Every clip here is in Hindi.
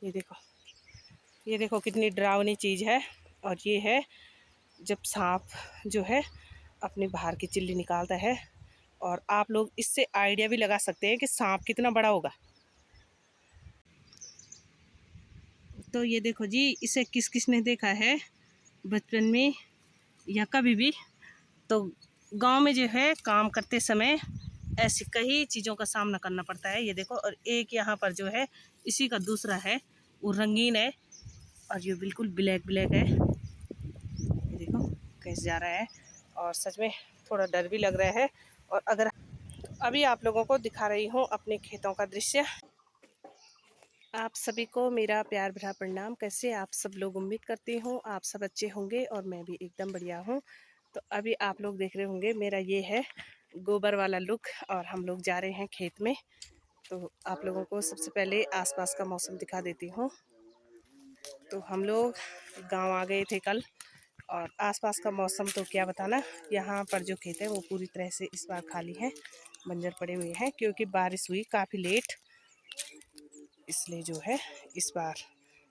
ये देखो कितनी डरावनी चीज़ है। और ये है जब सांप जो है अपनी बाहर की चिल्ली निकालता है। और आप लोग इससे आइडिया भी लगा सकते हैं कि सांप कितना बड़ा होगा। तो ये देखो जी, इसे किस किस ने देखा है बचपन में या कभी भी। तो गांव में जो है काम करते समय ऐसी कई चीज़ों का सामना करना पड़ता है। ये देखो, और एक यहाँ पर जो है इसी का दूसरा है, वो रंगीन है और ये बिल्कुल ब्लैक ब्लैक है। ये देखो कैसे जा रहा है और सच में थोड़ा डर भी लग रहा है। और अगर अभी आप लोगों को दिखा रही हूँ अपने खेतों का दृश्य। आप सभी को मेरा प्यार भरा प्रणाम। कैसे आप सब लोग, उम्मीद करती हूँ आप सब अच्छे होंगे और मैं भी एकदम बढ़िया हूँ। तो अभी आप लोग देख रहे होंगे मेरा ये है गोबर वाला लुक और हम लोग जा रहे हैं खेत में। तो आप लोगों को सबसे पहले आसपास का मौसम दिखा देती हूँ। तो हम लोग गांव आ गए थे कल और आसपास का मौसम तो क्या बताना। यहाँ पर जो खेत है वो पूरी तरह से इस बार खाली है, बंजर पड़े हुए हैं क्योंकि बारिश हुई काफ़ी लेट। इसलिए जो है इस बार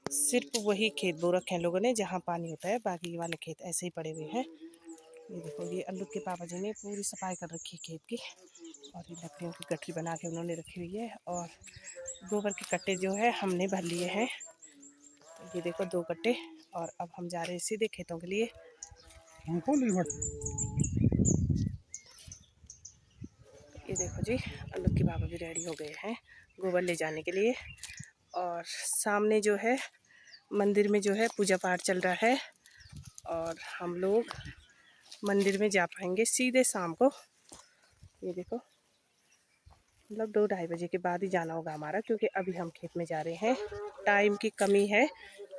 सिर्फ वही खेत बो रखे हैं लोगों ने जहाँ पानी होता है, बाकी वाले खेत ऐसे ही पड़े हुए हैं। ये देखो, ये अल्लू के पापा जी ने पूरी सफाई कर रखी है खेत की। और ये लकड़ियों की गठरी बना के उन्होंने रखी हुई है और गोबर के कट्टे जो है हमने भर लिए हैं। तो ये देखो 2 कट्टे। और अब हम जा रहे हैं सीधे खेतों के लिए। ये देखो जी, अल्लू के पापा भी रेडी हो गए हैं गोबर ले जाने के लिए। और सामने जो है मंदिर में जो है पूजा पाठ चल रहा है और हम लोग मंदिर में जा पाएंगे सीधे शाम को। ये देखो, मतलब 2-2:30 बजे के बाद ही जाना होगा हमारा, क्योंकि अभी हम खेत में जा रहे हैं, टाइम की कमी है।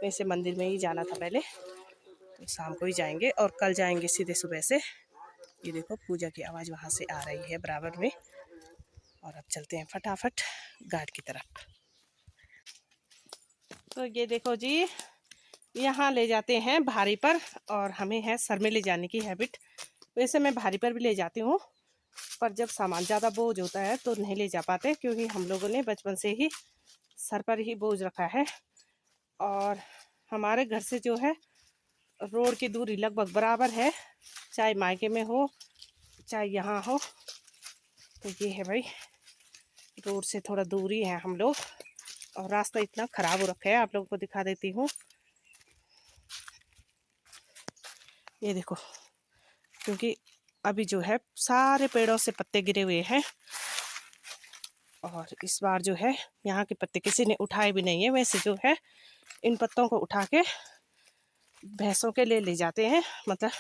वैसे मंदिर में ही जाना था पहले, तो शाम को ही जाएंगे और कल जाएंगे सीधे सुबह से। ये देखो पूजा की आवाज़ वहाँ से आ रही है बराबर में। और अब चलते हैं फटाफट घाट की तरफ। तो ये देखो जी, यहाँ ले जाते हैं भारी पर और हमें है सर में ले जाने की हैबिट। वैसे मैं भारी पर भी ले जाती हूँ, पर जब सामान ज़्यादा बोझ होता है तो नहीं ले जा पाते, क्योंकि हम लोगों ने बचपन से ही सर पर ही बोझ रखा है। और हमारे घर से जो है रोड की दूरी लगभग बराबर है, चाहे मायके में हो चाहे यहाँ हो। तो ये है भाई, रोड से थोड़ा दूरी है हम लोग। और रास्ता इतना ख़राब हो रखा है, आप लोगों को दिखा देती हूँ। ये देखो, क्योंकि अभी जो है सारे पेड़ों से पत्ते गिरे हुए हैं और इस बार जो है यहाँ के पत्ते किसी ने उठाए भी नहीं है। वैसे जो है इन पत्तों को उठा के भैंसों के लिए ले जाते हैं, मतलब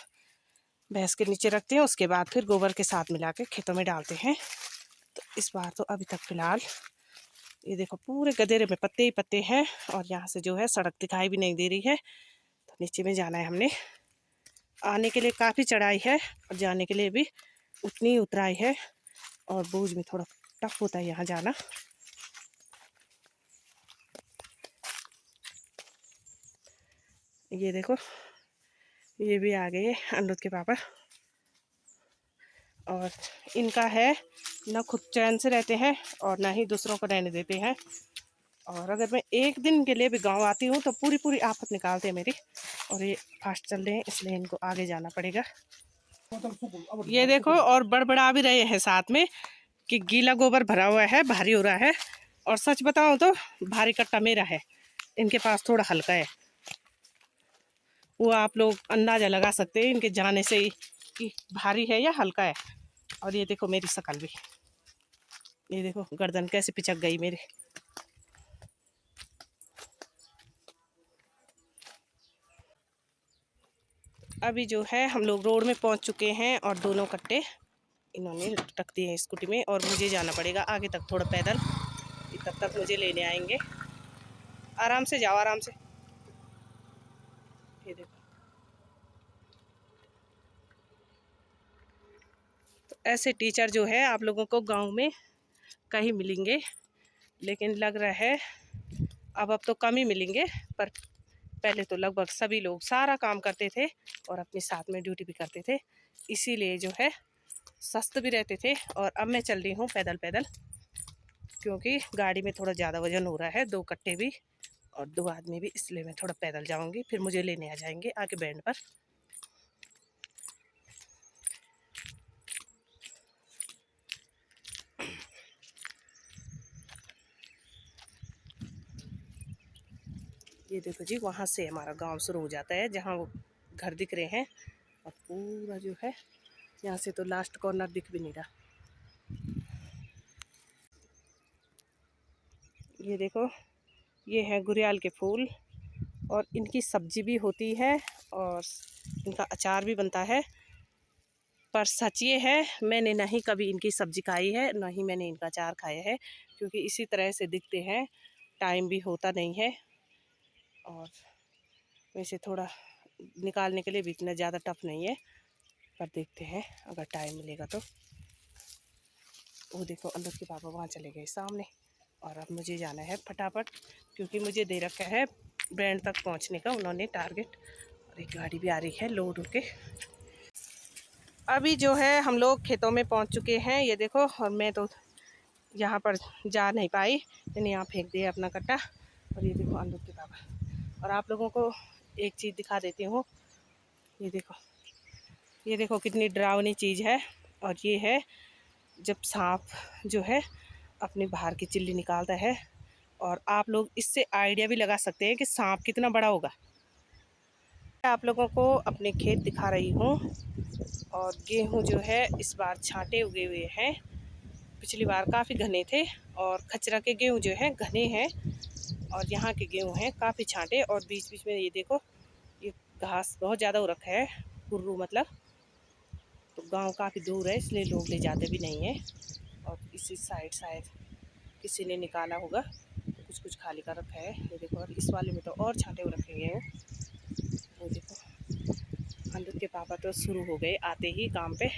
भैंस के नीचे रखते हैं, उसके बाद फिर गोबर के साथ मिला के खेतों में डालते हैं। तो इस बार तो अभी तक फ़िलहाल ये देखो पूरे गधेरे में पत्ते ही पत्ते हैं और यहाँ से जो है सड़क दिखाई भी नहीं दे रही है। तो नीचे में जाना है हमने। आने के लिए काफ़ी चढ़ाई है और जाने के लिए भी उतनी ही उतराई है और बोझ में थोड़ा टफ होता है यहाँ जाना। ये देखो, ये भी आ गए अनिरुद्ध के पापा। और इनका है ना खुद चैन से रहते हैं और ना ही दूसरों को रहने देते हैं। और अगर मैं एक दिन के लिए भी गांव आती हूँ तो पूरी पूरी आफत निकालते हैं मेरी। और ये फास्ट चल रहे हैं इसलिए इनको आगे जाना पड़ेगा। ये देखो, और बड़बड़ा भी रहे हैं साथ में कि गीला गोबर भरा हुआ है, भारी हो रहा है। और सच बताऊं तो भारी कट्टा मेरा है, इनके पास थोड़ा हल्का है। वो आप लोग अंदाज़ा लगा सकते हैं इनके जाने से ही कि भारी है या हल्का है। और ये देखो मेरी शकल भी, ये देखो गर्दन कैसे पिचक गई मेरी। अभी जो है हम लोग रोड में पहुंच चुके हैं और दोनों कट्टे इन्होंने रख दिए हैं स्कूटी में और मुझे जाना पड़ेगा आगे तक थोड़ा पैदल। तब तक मुझे लेने आएंगे। आराम से जाओ, आराम से। ये देखो, तो ऐसे टीचर जो है आप लोगों को गांव में कहीं मिलेंगे, लेकिन लग रहा है अब तो कम ही मिलेंगे। पर पहले तो लगभग सभी लोग सारा काम करते थे और अपने साथ में ड्यूटी भी करते थे, इसीलिए जो है सस्त भी रहते थे। और अब मैं चल रही हूँ पैदल पैदल, क्योंकि गाड़ी में थोड़ा ज़्यादा वजन हो रहा है, 2 कट्टे भी और 2 आदमी भी, इसलिए मैं थोड़ा पैदल जाऊंगी, फिर मुझे लेने आ जाएंगे आके बैंड पर। ये देखो जी, वहाँ से हमारा गांव शुरू हो जाता है, जहाँ वो घर दिख रहे हैं, और पूरा जो है यहाँ से तो लास्ट कॉर्नर दिख भी नहीं रहा। ये देखो, ये है गुड़ियाल के फूल, और इनकी सब्जी भी होती है और इनका अचार भी बनता है। पर सच ये है, मैंने नहीं कभी इनकी सब्जी खाई है, ना ही मैंने इनका अचार खाया है, क्योंकि इसी तरह से दिखते हैं, टाइम भी होता नहीं है, और वैसे थोड़ा निकालने के लिए भी इतना ज़्यादा टफ नहीं है। पर देखते हैं अगर टाइम मिलेगा तो। वो देखो, अंदर के पापा वहाँ चले गए सामने, और अब मुझे जाना है फटाफट, क्योंकि मुझे दे रखा है बैंड तक पहुँचने का उन्होंने टारगेट। और एक गाड़ी भी आ रही है लोड होके। अभी जो है हम लोग खेतों में पहुँच चुके हैं, ये देखो। और मैं तो यहाँ पर जा नहीं पाई, मैंने यहाँ फेंक दिया अपना कट्टा। और ये देखो अंदर के पापा। और आप लोगों को एक चीज़ दिखा देती हूँ, ये देखो, ये देखो कितनी डरावनी चीज़ है। और ये है जब सांप जो है अपनी बाहर की चिल्ली निकालता है, और आप लोग इससे आइडिया भी लगा सकते हैं कि सांप कितना बड़ा होगा। आप लोगों को अपने खेत दिखा रही हूँ, और गेहूँ जो है इस बार छांटे उगे हुए हैं। पिछली बार काफ़ी घने थे, और खचरा के गेहूँ जो है घने हैं, और यहाँ के गेहूँ हैं काफ़ी छांटे। और बीच बीच में ये देखो, ये घास बहुत ज़्यादा हो रखा है, कुर्रू मतलब। तो गांव काफ़ी दूर है, इसलिए लोग ले जाते भी नहीं हैं। और इसी साइड शायद किसी ने निकाला होगा, कुछ कुछ खाली कर रखा है, ये देखो। और इस वाले में तो और छांटे हो रखे हैं वो देखो। अंदर के पापा तो शुरू हो गए आते ही काम पे,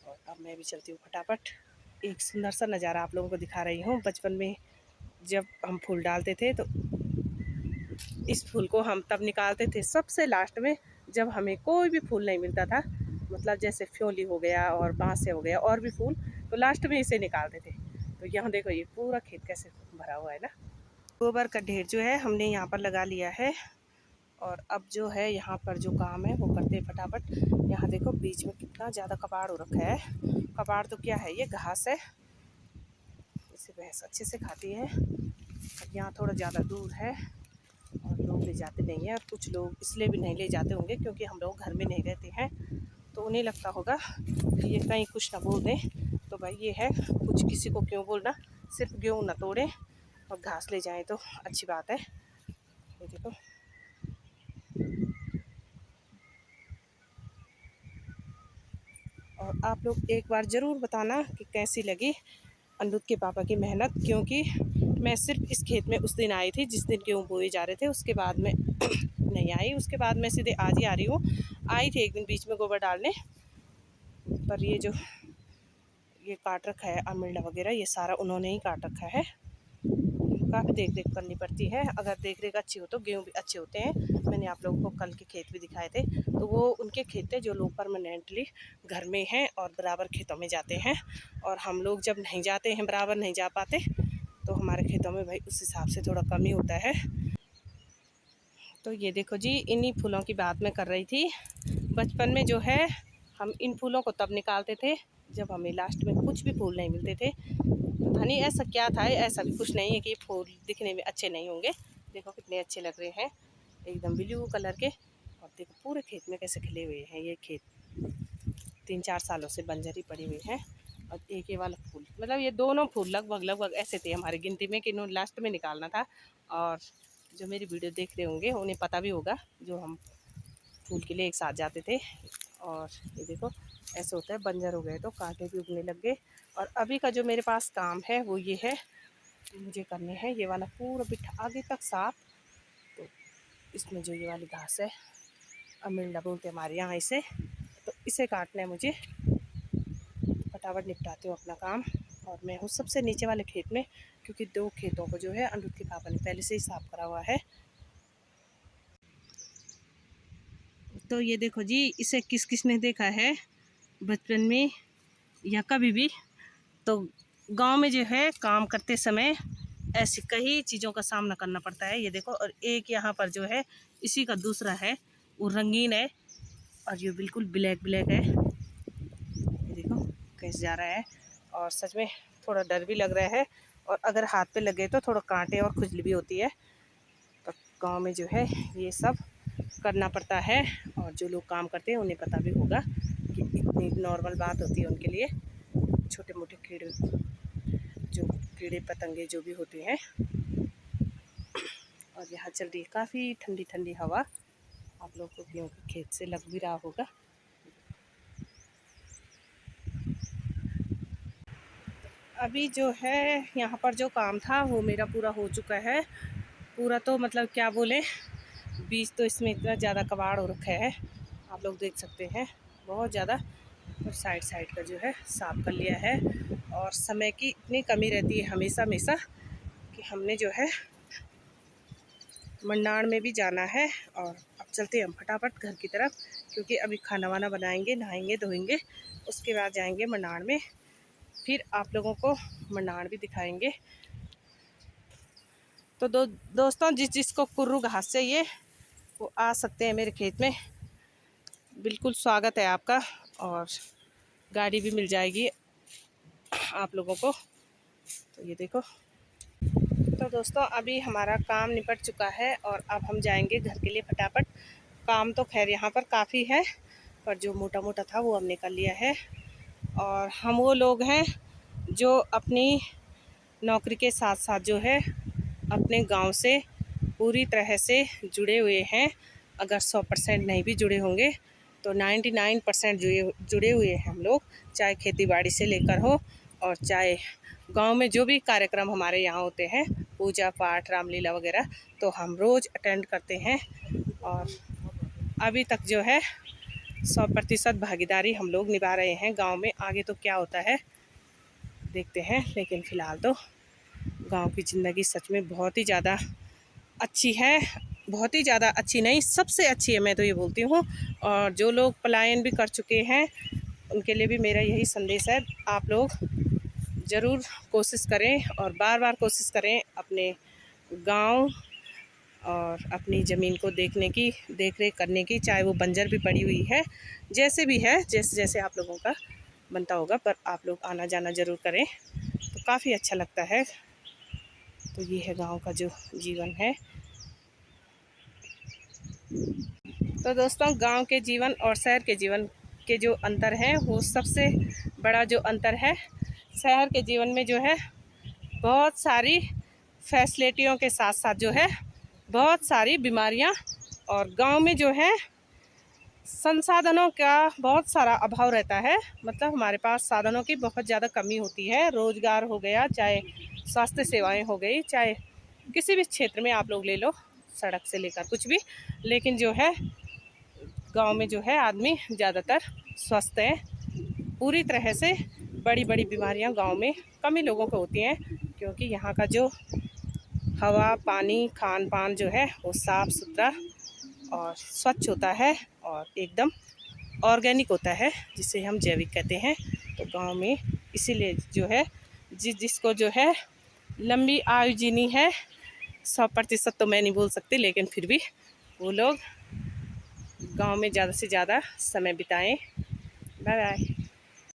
और अब मैं भी चलती हूँ फटाफट। एक सुंदर सा नज़ारा आप लोगों को दिखा रही हूँ। बचपन में जब हम फूल डालते थे, तो इस फूल को हम तब निकालते थे सबसे लास्ट में, जब हमें कोई भी फूल नहीं मिलता था। मतलब जैसे फ्योली हो गया और बांसे हो गया और भी फूल, तो लास्ट में इसे निकालते थे। तो यहाँ देखो, ये पूरा खेत कैसे भरा हुआ है ना। गोबर का ढेर जो है हमने यहाँ पर लगा लिया है, और अब जो है यहाँ पर जो काम है वो करते हैं फटाफट। यहाँ देखो बीच में कितना ज़्यादा कबाड़ हो रखा है। कबाड़ तो क्या है, ये घास है, इसे भैंस अच्छे से खाती है। यहाँ थोड़ा ज़्यादा दूर है, और लोग ले जाते नहीं हैं। और कुछ लोग इसलिए भी नहीं ले जाते होंगे क्योंकि हम लोग घर में नहीं रहते हैं, तो उन्हें लगता होगा कि ये कहीं कुछ ना बोल दें। तो भाई ये है, कुछ किसी को क्यों बोलना, सिर्फ गेहूँ ना तोड़ें और घास ले जाएं तो अच्छी बात है। ये देखो, और आप लोग एक बार ज़रूर बताना कि कैसी लगी अनिरुद्ध के पापा की मेहनत। क्योंकि मैं सिर्फ इस खेत में उस दिन आई थी जिस दिन गेहूँ बोए जा रहे थे, उसके बाद में नहीं आई। उसके बाद मैं सीधे आज ही आ रही हूँ। आई थी एक दिन बीच में गोबर डालने, पर ये जो ये काट रखा है अमिल्डा वगैरह, ये सारा उन्होंने ही काट रखा है। काफ़ी देख रेख करनी पड़ती है, अगर देख रेख अच्छी हो तो गेहूँ भी अच्छे होते हैं। मैंने आप लोगों को कल के खेत भी दिखाए थे, तो वो उनके खेत थे जो लोग परमानेंटली घर में हैं और बराबर खेतों में जाते हैं। और हम लोग जब नहीं जाते हैं, बराबर नहीं जा पाते, तो हमारे खेतों में भाई उस हिसाब से थोड़ा कम ही होता है। तो ये देखो जी, इन्हीं फूलों की बात मैं कर रही थी। बचपन में जो है हम इन फूलों को तब निकालते थे जब हमें लास्ट में कुछ भी फूल नहीं मिलते थे। पता नहीं ऐसा क्या था, ऐसा भी कुछ नहीं है कि फूल दिखने में अच्छे नहीं होंगे। देखो कितने अच्छे लग रहे हैं, एकदम ब्लू कलर के। और देखो पूरे खेत में कैसे खिले हुए हैं। ये खेत 3-4 सालों से बंजर ही पड़ी हुई है। और एक ये वाला फूल, मतलब ये दोनों फूल लगभग लगभग ऐसे थे हमारी गिनती में कि इन्होंने लास्ट में निकालना था। और जो मेरी वीडियो देख रहे होंगे उन्हें पता भी होगा, जो हम फूल के लिए एक साथ जाते थे। और ये देखो ऐसे होता है, बंजर हो गए तो कांटे भी उगने लग गए। और अभी का जो मेरे पास काम है वो ये है, मुझे करने हैं ये वाला पूरा बिट्ठा आगे तक साफ। तो इसमें जो ये वाली घास है, अमिल्डा बोलते हैं हमारे यहाँ इसे, तो इसे काटना है मुझे। फटाफट निपटाती हूँ अपना काम। और मैं हूँ सबसे नीचे वाले खेत में, क्योंकि 2 खेतों को जो है अनिरुद्ध के पापा ने पहले से ही साफ़ करा हुआ है। तो ये देखो जी, इसे किस किस ने देखा है बचपन में या कभी भी, तो गांव में जो है काम करते समय ऐसी कई चीज़ों का सामना करना पड़ता है। ये देखो, और एक यहाँ पर जो है इसी का दूसरा है, वो रंगीन है और ये बिल्कुल ब्लैक ब्लैक है। ये देखो कैसे जा रहा है, और सच में थोड़ा डर भी लग रहा है, और अगर हाथ पे लगे तो थोड़ा कांटे और खुजली भी होती है। तो गांव में जो है ये सब करना पड़ता है, और जो लोग काम करते हैं उन्हें पता भी होगा कि इतनी नॉर्मल बात होती है उनके लिए। छोटे मोटे कीड़े पतंगे जो भी होते हैं। और यहाँ चल रही है काफ़ी ठंडी ठंडी हवा, आप लोग को क्योंकि खेत से लग भी रहा होगा। अभी जो है यहाँ पर जो काम था वो मेरा पूरा हो चुका है। पूरा तो मतलब क्या बोले, बीज तो इसमें इतना ज़्यादा कबाड़ हो रखा है, आप लोग देख सकते हैं बहुत ज़्यादा। और साइड साइड का जो है साफ कर लिया है, और समय की इतनी कमी रहती है हमेशा हमेशा कि हमने जो है मंडाण में भी जाना है। और अब चलते हैं हम फटाफट घर की तरफ, क्योंकि अभी खाना वाना बनाएंगे, नहाएंगे धोएंगे, उसके बाद जाएंगे मंडाण में। फिर आप लोगों को मंडाण भी दिखाएंगे। तो दोस्तों, जिसको कुर्रू घास चाहिए वो आ सकते हैं मेरे खेत में, बिल्कुल स्वागत है आपका, और गाड़ी भी मिल जाएगी आप लोगों को। तो ये देखो, तो दोस्तों अभी हमारा काम निपट चुका है, और अब हम जाएंगे घर के लिए फटाफट। काम तो खैर यहाँ पर काफ़ी है, पर जो मोटा मोटा था वो हमने कर लिया है। और हम वो लोग हैं जो अपनी नौकरी के साथ साथ जो है अपने गांव से पूरी तरह से जुड़े हुए हैं। अगर 100% नहीं भी जुड़े होंगे तो 99% जुड़े हुए हैं हम लोग, चाहे खेती बाड़ी से लेकर हो, और चाहे गांव में जो भी कार्यक्रम हमारे यहाँ होते हैं, पूजा पाठ रामलीला वगैरह, तो हम रोज़ अटेंड करते हैं। और अभी तक जो है 100% भागीदारी हम लोग निभा रहे हैं गांव में। आगे तो क्या होता है देखते हैं, लेकिन फ़िलहाल तो गांव की ज़िंदगी सच में बहुत ही ज़्यादा अच्छी है। बहुत ही ज़्यादा अच्छी नहीं, सबसे अच्छी है, मैं तो ये बोलती हूँ। और जो लोग पलायन भी कर चुके हैं उनके लिए भी मेरा यही संदेश है, आप लोग ज़रूर कोशिश करें और बार बार कोशिश करें अपने गांव और अपनी ज़मीन को देखने की, देख रेख करने की, चाहे वो बंजर भी पड़ी हुई है, जैसे भी है, जैसे जैसे आप लोगों का बनता होगा, पर आप लोग आना जाना ज़रूर करें, तो काफ़ी अच्छा लगता है। तो ये है गांव का जो जीवन है। तो दोस्तों, गांव के जीवन और शहर के जीवन के जो अंतर है, वो सबसे बड़ा जो अंतर है, शहर के जीवन में जो है बहुत सारी फैसिलिटियों के साथ साथ जो है बहुत सारी बीमारियां, और गांव में जो है संसाधनों का बहुत सारा अभाव रहता है। मतलब हमारे पास साधनों की बहुत ज़्यादा कमी होती है। रोज़गार हो गया, चाहे स्वास्थ्य सेवाएं हो गई, चाहे किसी भी क्षेत्र में आप लोग ले लो, सड़क से लेकर कुछ भी, लेकिन जो है गांव में जो है आदमी ज़्यादातर स्वस्थ है पूरी तरह से। बड़ी बड़ी बीमारियां गांव में कम ही लोगों को होती हैं, क्योंकि यहाँ का जो हवा पानी खान पान जो है वो साफ़ सुथरा और स्वच्छ होता है, और एकदम ऑर्गेनिक होता है, जिसे हम जैविक कहते हैं। तो गांव में इसीलिए जो है जिसको जो है लंबी आयु जीनी है, 100% तो मैं नहीं बोल सकती, लेकिन फिर भी वो लोग गांव में ज़्यादा से ज़्यादा समय बिताएं। Bye bye.